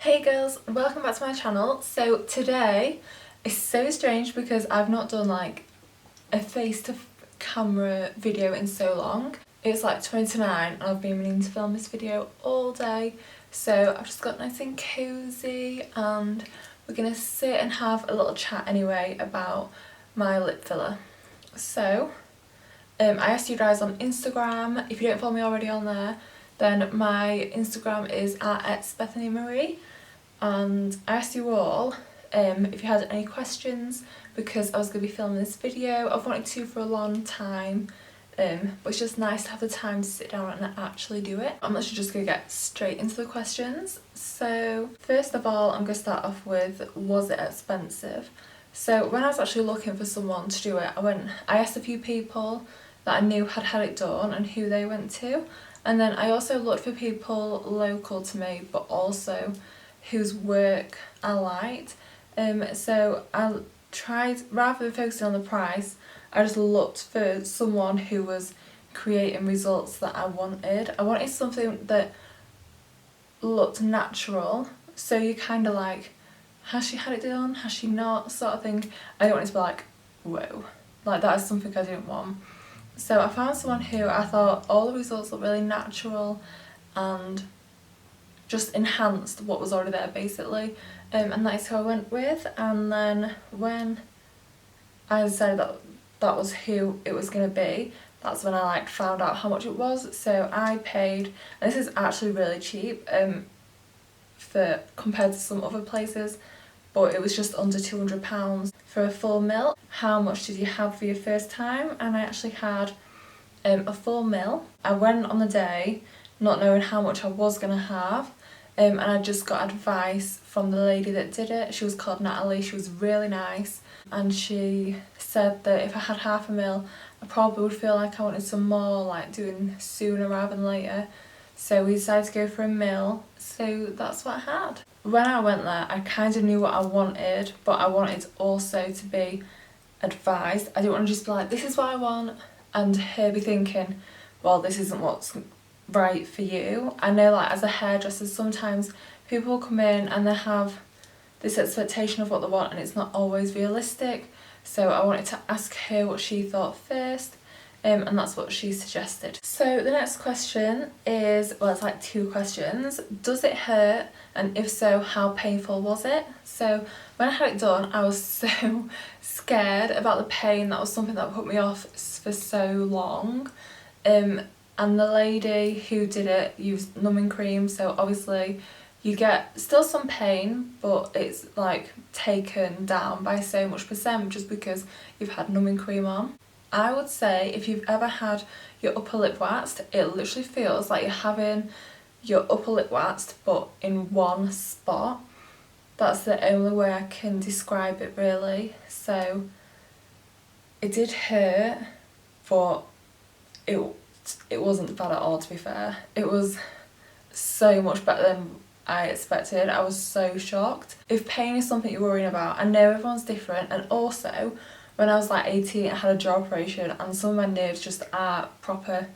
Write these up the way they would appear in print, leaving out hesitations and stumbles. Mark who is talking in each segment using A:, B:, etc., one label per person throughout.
A: Hey girls, welcome back to my channel. So today is so strange because I've not done like a face to camera video in so long. It's like 20 to 9 and I've been meaning to film this video all day. So I've just got nice and cozy and we're gonna sit and have a little chat anyway about my lip filler. So I asked you guys on Instagram. If you don't follow me already on there, then my Instagram is @BethanyMarie. And I asked you all if you had any questions because I was going to be filming this video. I've wanted to for a long time, but it's just nice to have the time to sit down and actually do it. I'm literally just going to get straight into the questions. So first of all, I'm going to start off with, was it expensive? So when I was actually looking for someone to do it, I asked a few people that I knew had had it done and who they went to, and then I also looked for people local to me but also whose work I liked. So I tried, rather than focusing on the price, I just looked for someone who was creating results that I wanted. I wanted something that looked natural, so you kind of like, has she had it done, has she not, sort of thing. I don't want it to be like, whoa, like that is something I didn't want. So I found someone who I thought all the results looked really natural and just enhanced what was already there basically, and that's who I went with. And then when I decided that was who it was going to be, that's when I found out how much it was. So I paid, and this is actually really cheap for compared to some other places, but it was just under £200 for a full mil. How much did you have for your first time? And I actually had a full mil. I went on the day not knowing how much I was going to have, and I just got advice from the lady that did it. She was called Natalie. She was really nice, and she said that if I had half a mil I probably would feel like I wanted some more, like doing sooner rather than later. So we decided to go for a mil, so that's what I had. When I went there I kind of knew what I wanted, but I wanted also to be advised. I didn't want to just be like, this is what I want, and her be thinking, well, this isn't what's right for you. I know, like, as a hairdresser sometimes people come in and they have this expectation of what they want and it's not always realistic. So I wanted to ask her what she thought first, and that's what she suggested. So the next question is, well, it's like two questions. Does it hurt, and if so, how painful was it? So when I had it done I was so scared about the pain. That was something that put me off for so long. And the lady who did it used numbing cream, so obviously you get still some pain, but it's like taken down by so much percent just because you've had numbing cream on. I would say if you've ever had your upper lip waxed, it literally feels like you're having your upper lip waxed but in one spot. That's the only way I can describe it really. So it did hurt, but it wasn't bad at all, to be fair. It was so much better than I expected. I was so shocked. If pain is something you're worrying about, I know everyone's different, and also when I was like 18 I had a jaw operation and some of my nerves just aren't proper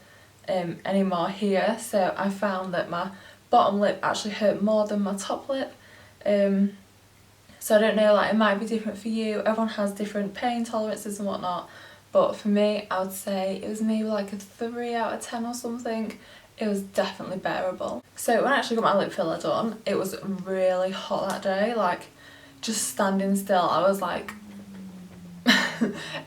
A: anymore here, so I found that my bottom lip actually hurt more than my top lip. So I don't know, like, it might be different for you. Everyone has different pain tolerances and whatnot, but for me I would say it was maybe like a 3 out of 10 or something. It was definitely bearable. So when I actually got my lip filler done, it was really hot that day. Like, just standing still I was like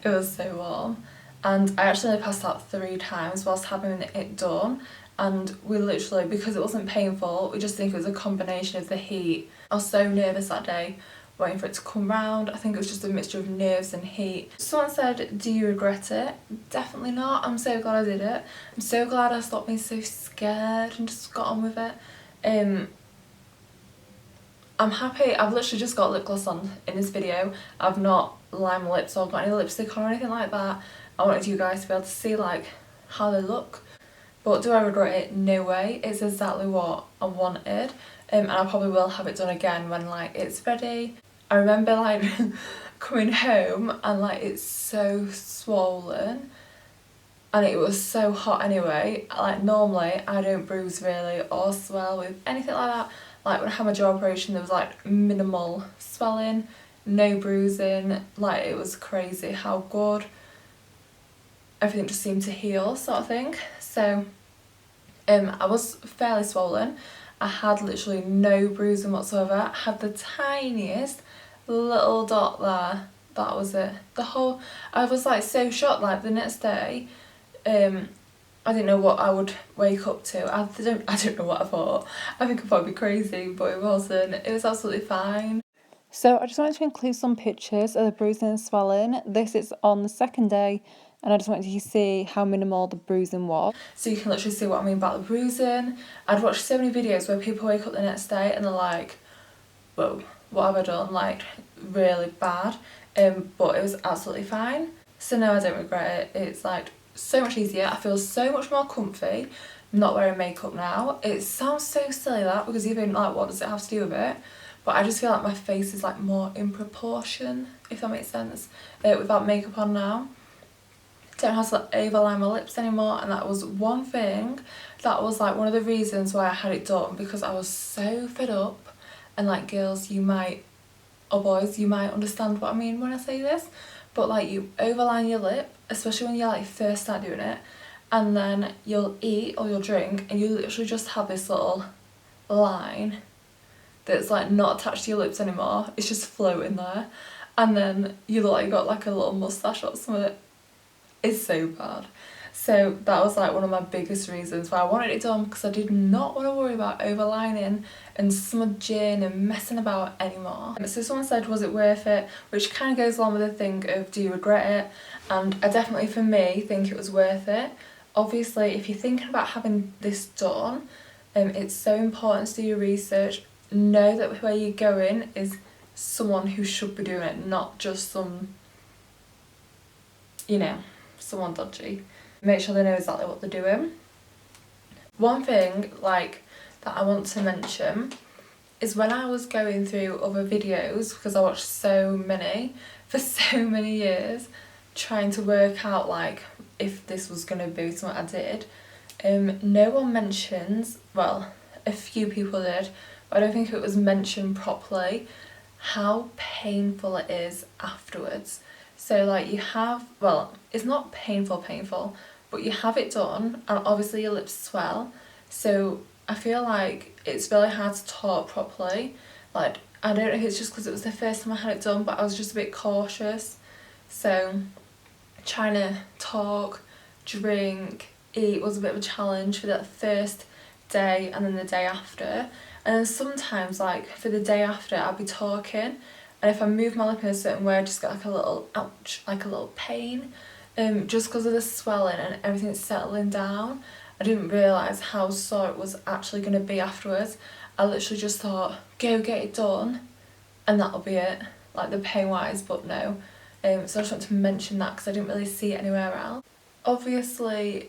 A: it was so warm, and I actually only passed out 3 times whilst having it done. And we literally, because it wasn't painful, we just think it was a combination of the heat. I was so nervous that day waiting for it to come round. I think it was just a mixture of nerves and heat. Someone said, do you regret it? Definitely not. I'm so glad I did it. I'm so glad I stopped being so scared and just got on with it. I'm happy. I've literally just got lip gloss on in this video. I've not lined my lips or got any lipstick on or anything like that. I wanted you guys to be able to see like how they look. But do I regret it? No way. It's exactly what I wanted, and I probably will have it done again when like it's ready. I remember like coming home and like it's so swollen and it was so hot anyway. Like, normally I don't bruise really or swell with anything like that. Like when I had my jaw operation, there was like minimal swelling, no bruising. Like it was crazy how good everything just seemed to heal, sort of thing. So I was fairly swollen. I had literally no bruising whatsoever. I had the tiniest little dot there. That was it. I was like so shocked. Like the next day, I didn't know what I would wake up to. I don't know what I thought. I think I'd probably be crazy, but it wasn't. It was absolutely fine. So I just wanted to include some pictures of the bruising and swelling. This is on the second day, and I just wanted you to see how minimal the bruising was. So you can literally see what I mean about the bruising. I'd watched so many videos where people wake up the next day and they're like, whoa, what have I done? Like, really bad. But it was absolutely fine. So no, I don't regret it. It's like so much easier. I feel so much more comfy not wearing makeup now. It sounds so silly that, because even like, what does it have to do with it? But I just feel like my face is like more in proportion, if that makes sense, without makeup on now. Don't have to overline my lips anymore, and that was one thing that was like one of the reasons why I had it done, because I was so fed up. And like, girls, you might, or boys, you might understand what I mean when I say this, but like, you overline your lip, especially when you like first start doing it, and then you'll eat or you'll drink and you literally just have this little line that's like not attached to your lips anymore. It's just floating there, and then you look like you got like a little moustache or something. It's so bad. So that was like one of my biggest reasons why I wanted it done, because I did not want to worry about overlining and smudging and messing about anymore. So someone said, was it worth it? Which kind of goes along with the thing of, do you regret it? And I definitely, for me, think it was worth it. Obviously, if you're thinking about having this done, it's so important to do your research. Know that where you're going is someone who should be doing it, not just some, you know, someone dodgy. Make sure they know exactly what they're doing. One thing like that I want to mention is when I was going through other videos, because I watched so many for so many years, trying to work out like if this was going to be something I did, no one mentions, well, a few people did, but I don't think it was mentioned properly, how painful it is afterwards. So like, you have, well, it's not painful, but you have it done, and obviously your lips swell, so I feel like it's really hard to talk properly. Like, I don't know if it's just because it was the first time I had it done, but I was just a bit cautious. So trying to talk, drink, eat was a bit of a challenge for that first day and then the day after. And then sometimes, like for the day after, I'd be talking, and if I move my lip in a certain way, I just get like a little ouch, like a little pain, just because of the swelling and everything settling down. I didn't realise how sore it was actually going to be afterwards. I literally just thought, go get it done, and that'll be it, like the pain wise, but no. So I just want to mention that because I didn't really see it anywhere else. Obviously,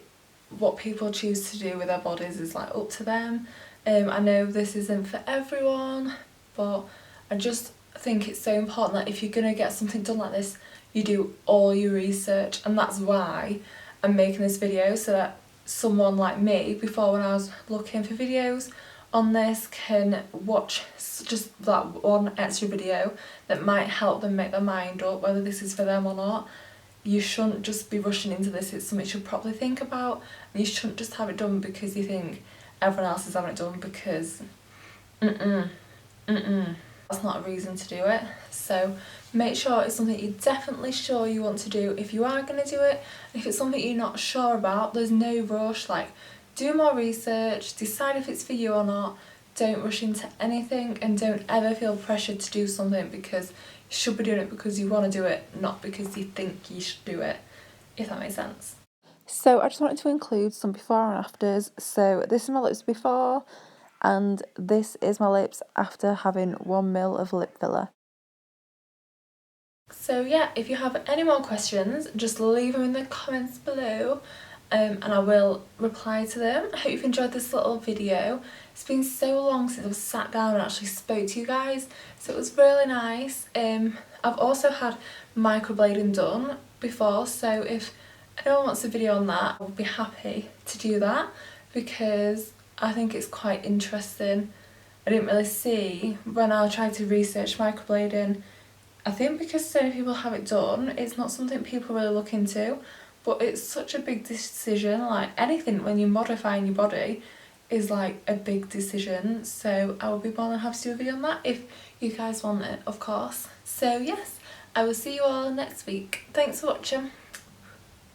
A: what people choose to do with their bodies is like up to them. I know this isn't for everyone, but I just think it's so important that if you're going to get something done like this, you do all your research, and that's why I'm making this video, so that someone like me, before when I was looking for videos on this, can watch just that one extra video that might help them make their mind up whether this is for them or not. You shouldn't just be rushing into this. It's something you should probably think about, and you shouldn't just have it done because you think everyone else is having it done, because that's not a reason to do it. So make sure it's something you're definitely sure you want to do if you are going to do it. If it's something you're not sure about, there's no rush. Like, do more research, decide if it's for you or not. Don't rush into anything, and don't ever feel pressured to do something because you should be doing it because you want to do it, not because you think you should do it, if that makes sense. So I just wanted to include some before and afters. So this is my lips before, and this is my lips after having 1 ml of lip filler. So yeah, if you have any more questions, just leave them in the comments below, and I will reply to them. I hope you've enjoyed this little video. It's been so long since I've sat down and actually spoke to you guys, so it was really nice. I've also had microblading done before, so if anyone wants a video on that, I would be happy to do that, because I think it's quite interesting I didn't really see when I tried to research microblading. I think because so many people have it done, it's not something people really look into, but it's such a big decision. Like anything when you're modifying your body is like a big decision, so I will be more than happy to do a video on that if you guys want it, of course. So yes, I will see you all next week. Thanks for watching.